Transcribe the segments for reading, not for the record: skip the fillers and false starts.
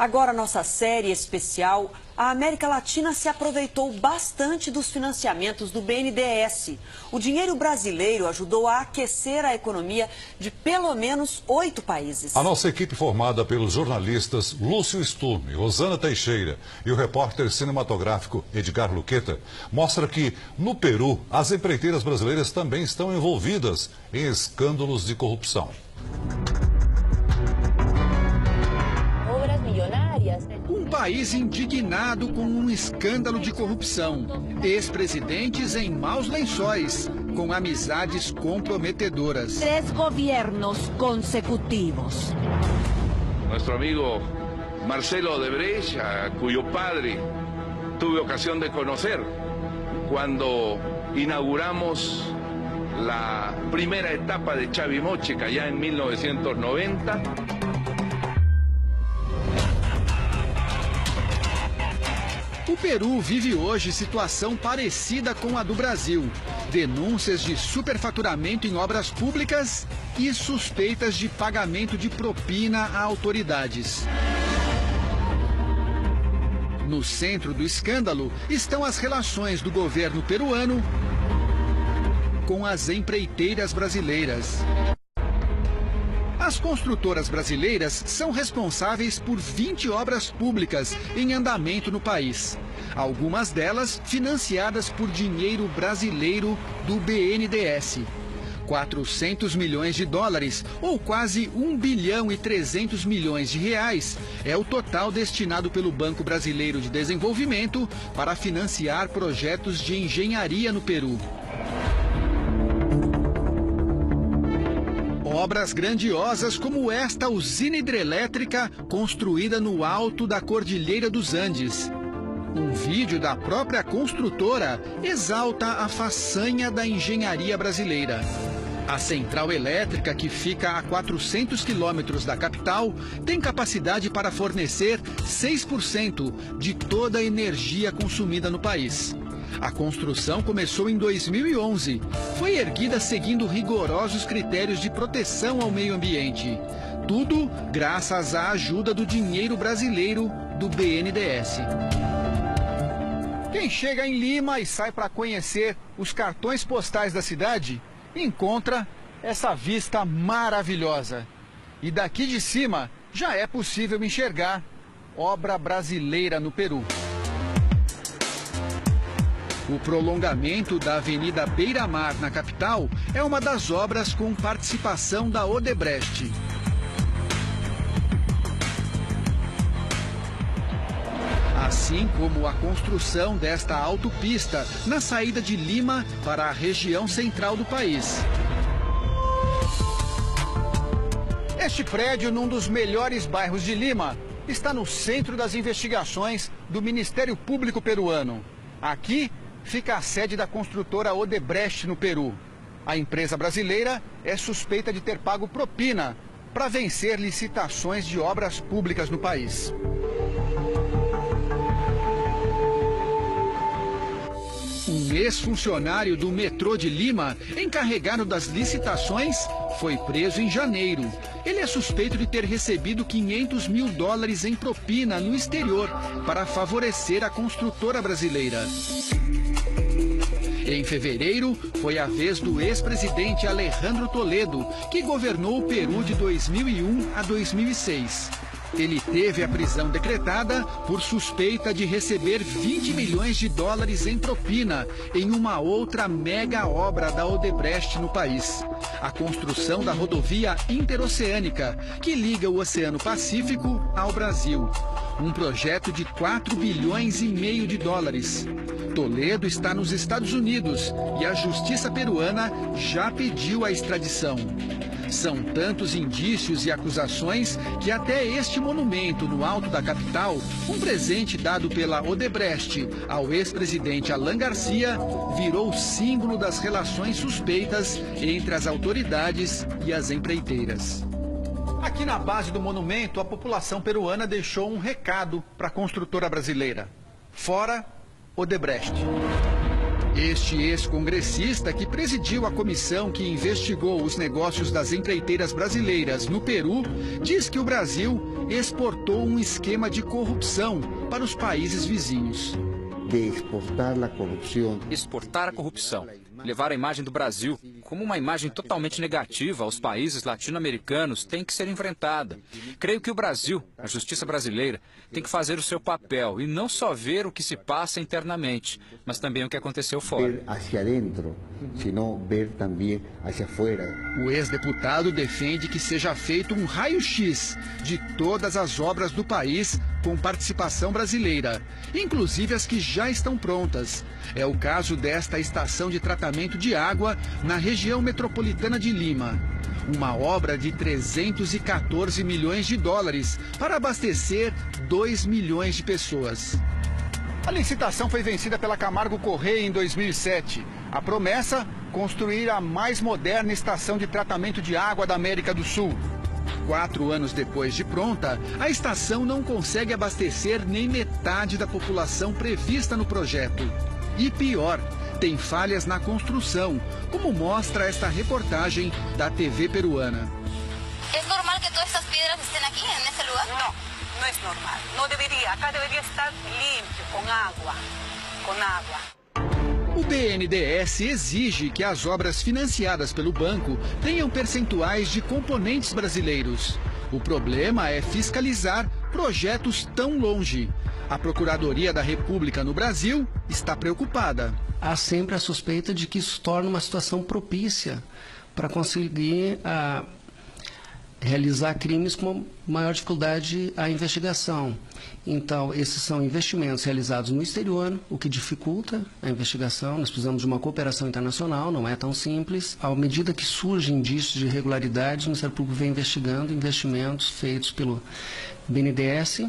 Agora, nossa série especial, a América Latina se aproveitou bastante dos financiamentos do BNDES. O dinheiro brasileiro ajudou a aquecer a economia de pelo menos 8 países. A nossa equipe, formada pelos jornalistas Lúcio Sturme, Rosana Teixeira e o repórter cinematográfico Edgar Luqueta, mostra que, no Peru, as empreiteiras brasileiras também estão envolvidas em escândalos de corrupção. Um país indignado com um escândalo de corrupção. Ex-presidentes em maus lençóis, com amizades comprometedoras. 3 gobiernos consecutivos. Nuestro amigo Marcelo Odebrecht, a cuyo padre tuve ocasión de conocer cuando inauguramos la primera etapa de Chavimochica ya en 1990. O Peru vive hoje situação parecida com a do Brasil. Denúncias de superfaturamento em obras públicas e suspeitas de pagamento de propina a autoridades. No centro do escândalo estão as relações do governo peruano com as empreiteiras brasileiras. As construtoras brasileiras são responsáveis por 20 obras públicas em andamento no país. Algumas delas financiadas por dinheiro brasileiro do BNDES. 400 milhões de dólares, ou quase 1 bilhão e 300 milhões de reais, é o total destinado pelo Banco Brasileiro de Desenvolvimento para financiar projetos de engenharia no Peru. Obras grandiosas como esta usina hidrelétrica construída no alto da Cordilheira dos Andes. Um vídeo da própria construtora exalta a façanha da engenharia brasileira. A central elétrica, que fica a 400 quilômetros da capital, tem capacidade para fornecer 6% de toda a energia consumida no país. A construção começou em 2011. Foi erguida seguindo rigorosos critérios de proteção ao meio ambiente. Tudo graças à ajuda do dinheiro brasileiro do BNDES. Quem chega em Lima e sai para conhecer os cartões postais da cidade, encontra essa vista maravilhosa. E daqui de cima já é possível enxergar obra brasileira no Peru. O prolongamento da Avenida Beira-Mar, na capital, é uma das obras com participação da Odebrecht. Assim como a construção desta autopista na saída de Lima para a região central do país. Este prédio, num dos melhores bairros de Lima, está no centro das investigações do Ministério Público peruano. Aqui fica a sede da construtora Odebrecht no Peru. A empresa brasileira é suspeita de ter pago propina para vencer licitações de obras públicas no país. Um ex-funcionário do metrô de Lima, encarregado das licitações, foi preso em janeiro. Ele é suspeito de ter recebido 500 mil dólares em propina no exterior para favorecer a construtora brasileira. Em fevereiro, foi a vez do ex-presidente Alejandro Toledo, que governou o Peru de 2001 a 2006. Ele teve a prisão decretada por suspeita de receber 20 milhões de dólares em propina em uma outra mega obra da Odebrecht no país. A construção da rodovia interoceânica, que liga o Oceano Pacífico ao Brasil. Um projeto de 4 bilhões e meio de dólares. Toledo está nos Estados Unidos e a justiça peruana já pediu a extradição. São tantos indícios e acusações que até este monumento no alto da capital, um presente dado pela Odebrecht ao ex-presidente Alan Garcia, virou símbolo das relações suspeitas entre as autoridades e as empreiteiras. Aqui na base do monumento, a população peruana deixou um recado para a construtora brasileira. Fora Odebrecht. Este ex-congressista, que presidiu a comissão que investigou os negócios das empreiteiras brasileiras no Peru, diz que o Brasil exportou um esquema de corrupção para os países vizinhos. Exportar a corrupção, levar a imagem do Brasil como uma imagem totalmente negativa aos países latino-americanos tem que ser enfrentada. Creio que o Brasil, a justiça brasileira, tem que fazer o seu papel e não só ver o que se passa internamente, mas também o que aconteceu fora. O ex-deputado defende que seja feito um raio-x de todas as obras do país com participação brasileira, inclusive as que já estão prontas. É o caso desta estação de tratamento de água na região metropolitana de Lima. Uma obra de 314 milhões de dólares para abastecer 2 milhões de pessoas. A licitação foi vencida pela Camargo Correia em 2007. A promessa, construir a mais moderna estação de tratamento de água da América do Sul. 4 anos depois de pronta, a estação não consegue abastecer nem metade da população prevista no projeto. E pior, tem falhas na construção, como mostra esta reportagem da TV peruana. É normal que todas essas pedras estejam aqui, nesse lugar? Não, não é normal. Não deveria. Acá deveria estar limpo, com água. Com água. O BNDES exige que as obras financiadas pelo banco tenham percentuais de componentes brasileiros. O problema é fiscalizar projetos tão longe. A Procuradoria da República no Brasil está preocupada. Há sempre a suspeita de que isso torna uma situação propícia para conseguir realizar crimes com maior dificuldade à investigação. Então, esses são investimentos realizados no exterior, o que dificulta a investigação. Nós precisamos de uma cooperação internacional, não é tão simples. À medida que surgem indícios de irregularidade, o Ministério Público vem investigando investimentos feitos pelo BNDES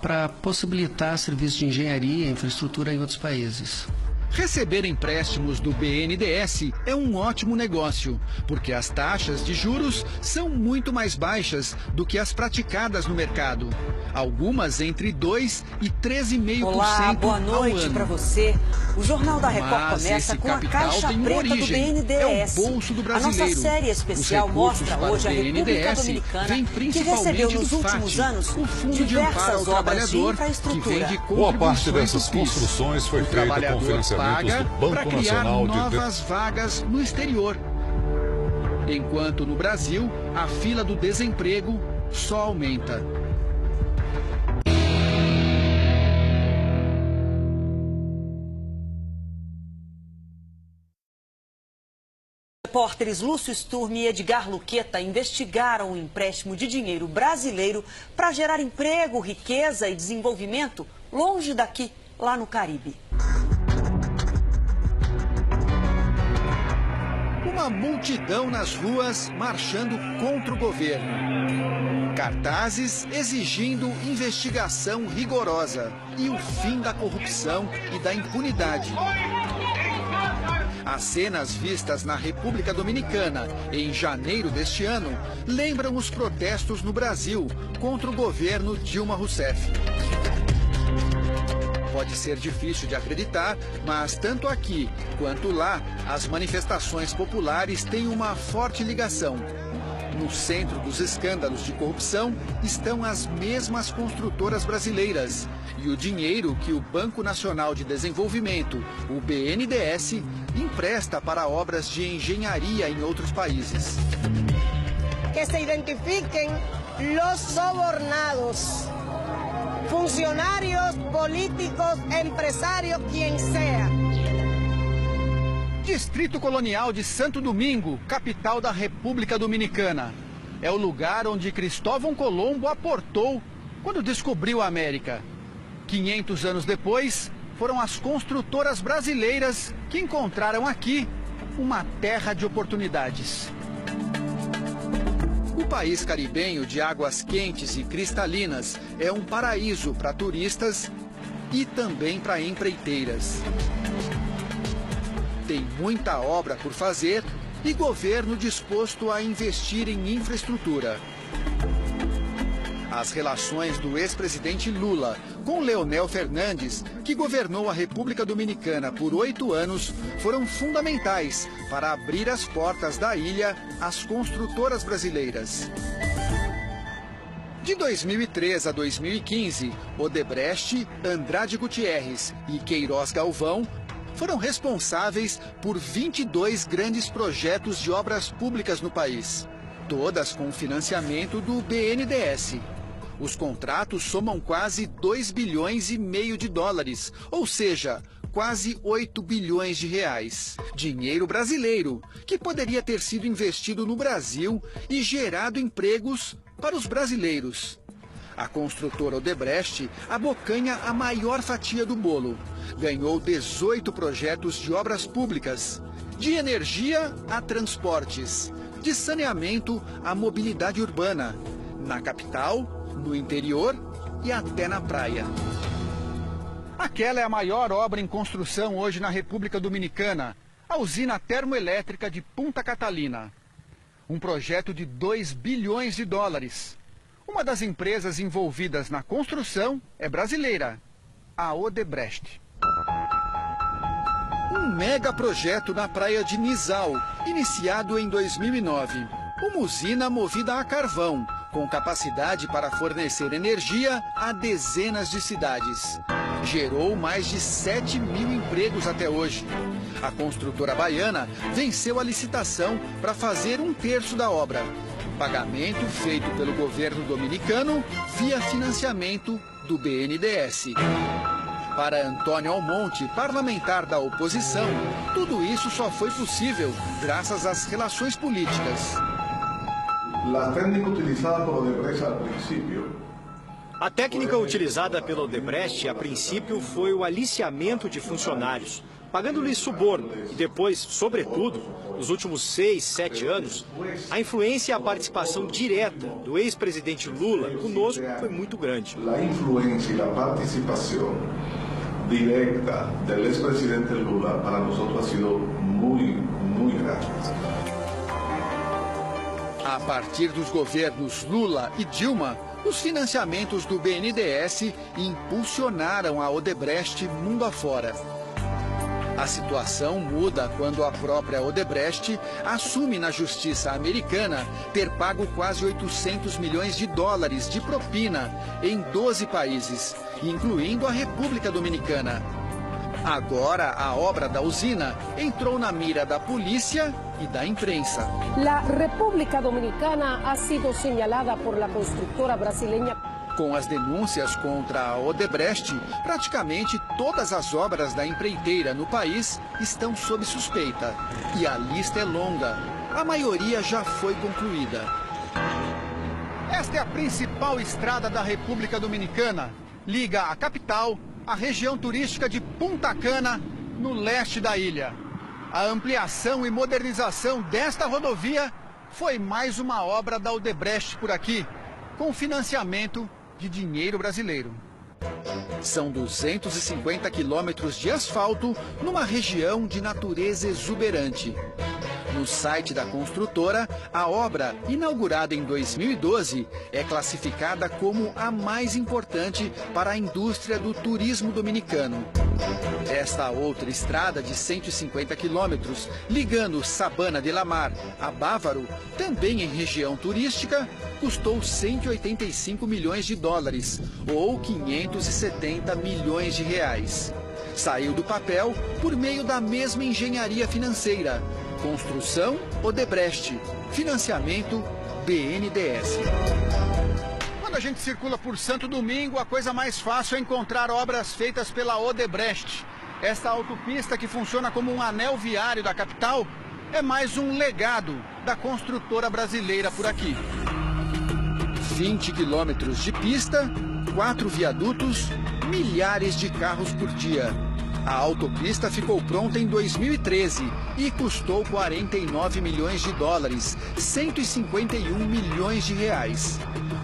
para possibilitar serviços de engenharia e infraestrutura em outros países. Receber empréstimos do BNDES é um ótimo negócio, porque as taxas de juros são muito mais baixas do que as praticadas no mercado. Algumas entre 2% e 13,5% Olá, boa noite para você. O Jornal da Record começa com a caixa preta do BNDES. É o bolso do brasileiro. A nossa série especial mostra hoje a República Dominicana, que recebeu nos últimos anos diversas obras de infraestrutura. Boa parte dessas construções foi feita com financiamento paga para criar Nacional novas vagas no exterior. Enquanto no Brasil, a fila do desemprego só aumenta. Repórteres Lúcio Sturm e Edgar Luqueta investigaram o empréstimo de dinheiro brasileiro para gerar emprego, riqueza e desenvolvimento longe daqui, lá no Caribe. Uma multidão nas ruas marchando contra o governo. Cartazes exigindo investigação rigorosa e o fim da corrupção e da impunidade. As cenas vistas na República Dominicana em janeiro deste ano lembram os protestos no Brasil contra o governo Dilma Rousseff. Pode ser difícil de acreditar, mas tanto aqui quanto lá, as manifestações populares têm uma forte ligação. No centro dos escândalos de corrupção estão as mesmas construtoras brasileiras e o dinheiro que o Banco Nacional de Desenvolvimento, o BNDES, empresta para obras de engenharia em outros países. Que se identifiquem os sobornados. Funcionários, políticos, empresários, quem seja. Distrito Colonial de Santo Domingo, capital da República Dominicana. É o lugar onde Cristóvão Colombo aportou quando descobriu a América. 500 anos depois, foram as construtoras brasileiras que encontraram aqui uma terra de oportunidades. O país caribenho de águas quentes e cristalinas é um paraíso para turistas e também para empreiteiras. Tem muita obra por fazer e governo disposto a investir em infraestrutura. As relações do ex-presidente Lula com Leonel Fernandes, que governou a República Dominicana por 8 anos, foram fundamentais para abrir as portas da ilha às construtoras brasileiras. De 2003 a 2015, Odebrecht, Andrade Gutierrez e Queiroz Galvão foram responsáveis por 22 grandes projetos de obras públicas no país, todas com financiamento do BNDES. Os contratos somam quase 2,5 bilhões de dólares, ou seja, quase 8 bilhões de reais. Dinheiro brasileiro, que poderia ter sido investido no Brasil e gerado empregos para os brasileiros. A construtora Odebrecht abocanha a maior fatia do bolo. Ganhou 18 projetos de obras públicas, de energia a transportes, de saneamento à mobilidade urbana, na capital, no interior e até na praia. Aquela é a maior obra em construção hoje na República Dominicana, a usina termoelétrica de Punta Catalina. Um projeto de 2 bilhões de dólares. Uma das empresas envolvidas na construção é brasileira, a Odebrecht. Um mega projeto na praia de Nizal, iniciado em 2009. Uma usina movida a carvão, com capacidade para fornecer energia a dezenas de cidades. Gerou mais de 7 mil empregos até hoje. A construtora baiana venceu a licitação para fazer 1/3 da obra. Pagamento feito pelo governo dominicano via financiamento do BNDES. Para Antônio Almonte, parlamentar da oposição, tudo isso só foi possível graças às relações políticas. A técnica utilizada pela Odebrecht, a princípio, foi o aliciamento de funcionários, pagando-lhes suborno e depois, sobretudo, nos últimos 6, 7 anos, a influência e a participação direta do ex-presidente Lula conosco foi muito grande. A influência e a participação direta do ex-presidente Lula para nós ha sido muito grande. A partir dos governos Lula e Dilma, os financiamentos do BNDES impulsionaram a Odebrecht mundo afora. A situação muda quando a própria Odebrecht assume na justiça americana ter pago quase 800 milhões de dólares de propina em 12 países, incluindo a República Dominicana. Agora, a obra da usina entrou na mira da polícia e da imprensa. A República Dominicana ha sido señalada por la constructora brasileña. Com as denúncias contra a Odebrecht, praticamente todas as obras da empreiteira no país estão sob suspeita. E a lista é longa. A maioria já foi concluída. Esta é a principal estrada da República Dominicana. Liga a capital à região turística de Punta Cana, no leste da ilha. A ampliação e modernização desta rodovia foi mais uma obra da Odebrecht por aqui, com financiamento de dinheiro brasileiro. São 250 quilômetros de asfalto numa região de natureza exuberante. No site da construtora, a obra, inaugurada em 2012, é classificada como a mais importante para a indústria do turismo dominicano. Esta outra estrada de 150 quilômetros, ligando Sabana de la Mar a Bávaro, também em região turística, custou 185 milhões de dólares, ou 570 milhões de reais. Saiu do papel por meio da mesma engenharia financeira. Construção Odebrecht, financiamento BNDES. Quando a gente circula por Santo Domingo, a coisa mais fácil é encontrar obras feitas pela Odebrecht. Esta autopista, que funciona como um anel viário da capital, é mais um legado da construtora brasileira por aqui. 20 quilômetros de pista, 4 viadutos, milhares de carros por dia. A autopista ficou pronta em 2013 e custou 49 milhões de dólares, 151 milhões de reais.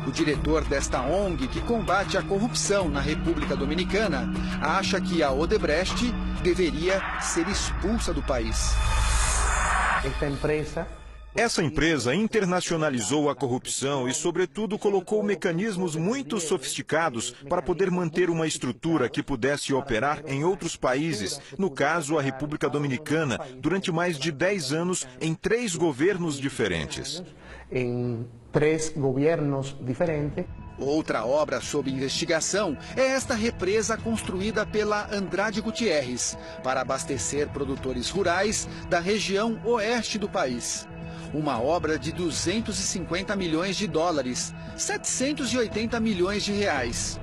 O diretor desta ONG, que combate a corrupção na República Dominicana, acha que a Odebrecht deveria ser expulsa do país. Esta empresa Essa empresa internacionalizou a corrupção e, sobretudo, colocou mecanismos muito sofisticados para poder manter uma estrutura que pudesse operar em outros países, no caso, a República Dominicana, durante mais de 10 anos em 3 governos diferentes. Outra obra sob investigação é esta represa construída pela Andrade Gutierrez para abastecer produtores rurais da região oeste do país. Uma obra de 250 milhões de dólares, 780 milhões de reais.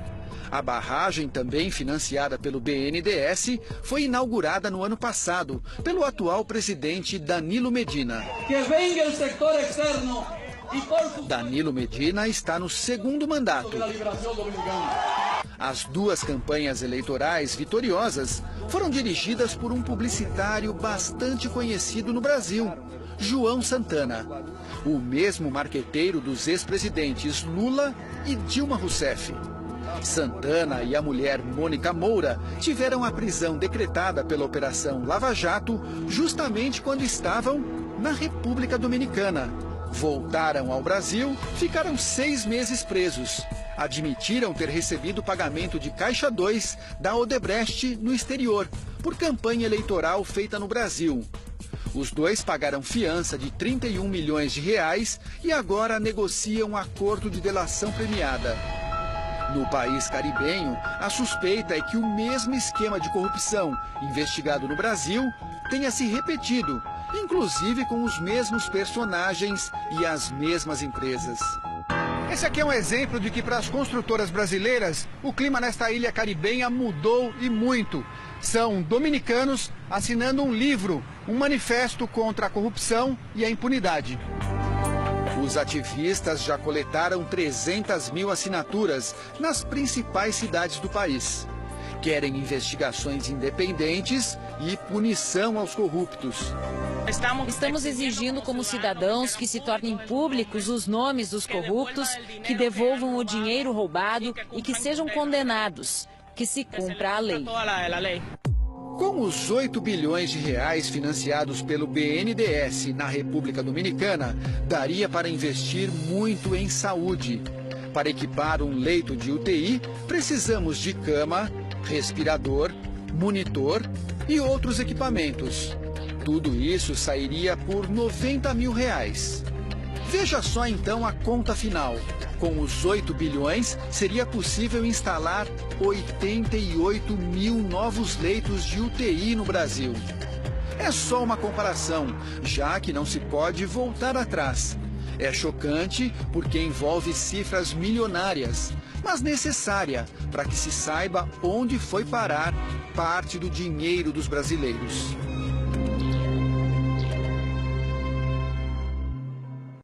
A barragem, também financiada pelo BNDES, foi inaugurada no ano passado pelo atual presidente Danilo Medina. Que venha o setor externo. Danilo Medina está no 2º mandato. As 2 campanhas eleitorais vitoriosas foram dirigidas por um publicitário bastante conhecido no Brasil, João Santana, o mesmo marqueteiro dos ex-presidentes Lula e Dilma Rousseff. Santana e a mulher Mônica Moura tiveram a prisão decretada pela Operação Lava Jato justamente quando estavam na República Dominicana. Voltaram ao Brasil, ficaram 6 meses presos. Admitiram ter recebido pagamento de Caixa 2 da Odebrecht no exterior, por campanha eleitoral feita no Brasil. Os 2 pagaram fiança de 31 milhões de reais e agora negociam um acordo de delação premiada. No país caribenho, a suspeita é que o mesmo esquema de corrupção investigado no Brasil tenha se repetido, inclusive com os mesmos personagens e as mesmas empresas. Esse aqui é um exemplo de que para as construtoras brasileiras, o clima nesta ilha caribenha mudou e muito. São dominicanos assinando um livro, um manifesto contra a corrupção e a impunidade. Os ativistas já coletaram 300 mil assinaturas nas principais cidades do país. Querem investigações independentes e punição aos corruptos. Estamos exigindo como cidadãos que se tornem públicos os nomes dos corruptos, que devolvam o dinheiro roubado e que sejam condenados, que se cumpra a lei. Com os 8 bilhões de reais financiados pelo BNDES na República Dominicana, daria para investir muito em saúde. Para equipar um leito de UTI, precisamos de cama, respirador, monitor e outros equipamentos. Tudo isso sairia por 90 mil reais. Veja só então a conta final. Com os 8 bilhões, seria possível instalar 88 mil novos leitos de UTI no Brasil. É só uma comparação, já que não se pode voltar atrás. É chocante porque envolve cifras milionárias, mas necessária para que se saiba onde foi parar parte do dinheiro dos brasileiros.